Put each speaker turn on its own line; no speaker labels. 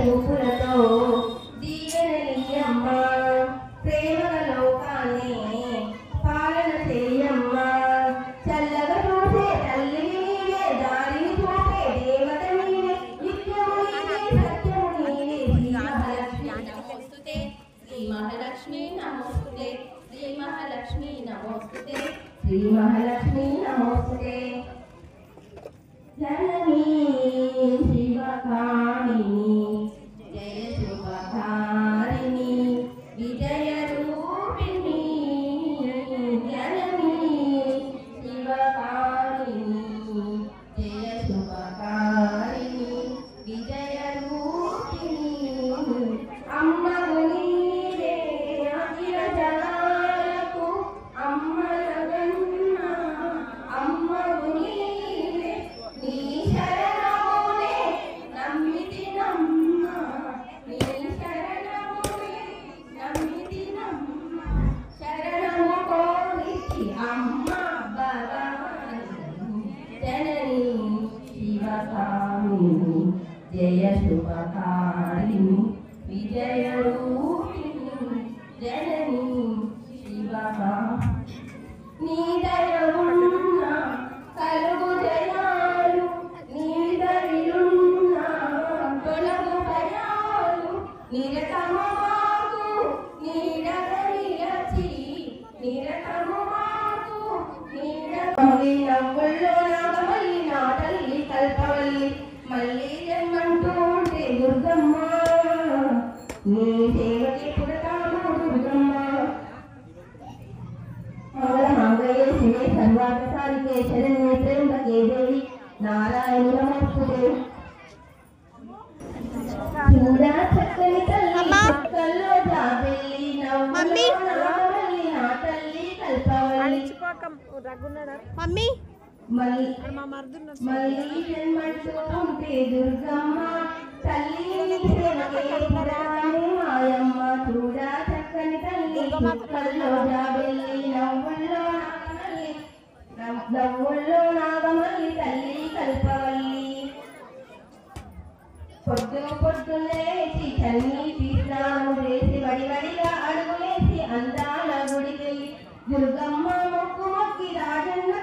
చూపులతో దీవెనలీయమ్మ ప్రేమల లోకాన్ని పాలన చేయమ్మ చల్లగా చూసే తల్లిని నీవే దారిని చూపే దేవత నీవే నిత్యము నీవే సత్యము నీవే శ్రీ మహాలక్ష్మి నమోస్తుతే శ్రీ మహాలక్ష్మి నమోస్తుతే శ్రీ మహాలక్ష్మి నమోస్తుతే जननी शिवकामिनी जय शुभकारिणी विजय रूपिणी जननी शिवकामिनी जय शुभकारिणी विजय रूपिणी अम्म गुनीरे अखिल जनाలకు अम्म लगन्न अम्म गुनीरे నీ శరణమునే నమ్మితినమ్మ నీ శరణమునే నమ్మితినమ్మ శరణము కోరితి అమ్మ భవాని జననీ శివకామిని జయ శుభకారిణి విజయ రూపిణి జననీ శివకామిని నీ దయవున్న కలుగు జయాలు నీ దరిలున్న తొలగు భయాలు నిరతము మాకు నీడగా నిలచి నిరతము మాకు నీడమల్లి నవ్వుల్లో నాగమల్లి నా తల్లి కల్పవల్లి మళ్ళీ జన్మంటూ ఉంటే దుర్గమ్మ నీ సేవకి పుడతాము దుర్గమ్మ मंगले शिवे सर्वार्थसारिके शरण्ये त्र्यंबके देवी नारायणी नमोस्तुते చూడా చక్కని తల్లి పక్కల్లో జాబెల్లి నవ్వులో నాగవల్లి నా తల్లి కల్పవల్లి
మమ్మీ
మళ్ళీ జన్మంటూ ఉంటే దుర్గమ్మ తల్లి సేవకే పుడతాము మాయమ్మ చూడా చక్కని తల్లి పక్కల్లో జాబెల్లి నవ్వుల్లో నాగమల్లి తల్లి కల్పవల్లి పొద్దులేసి చన్నీటి స్నానం చేసి వడివడిగా అడుగులేసి అందాల గుడికెళ్ళి దుర్గమ్మ మొక్కు మొక్కి రాజన్న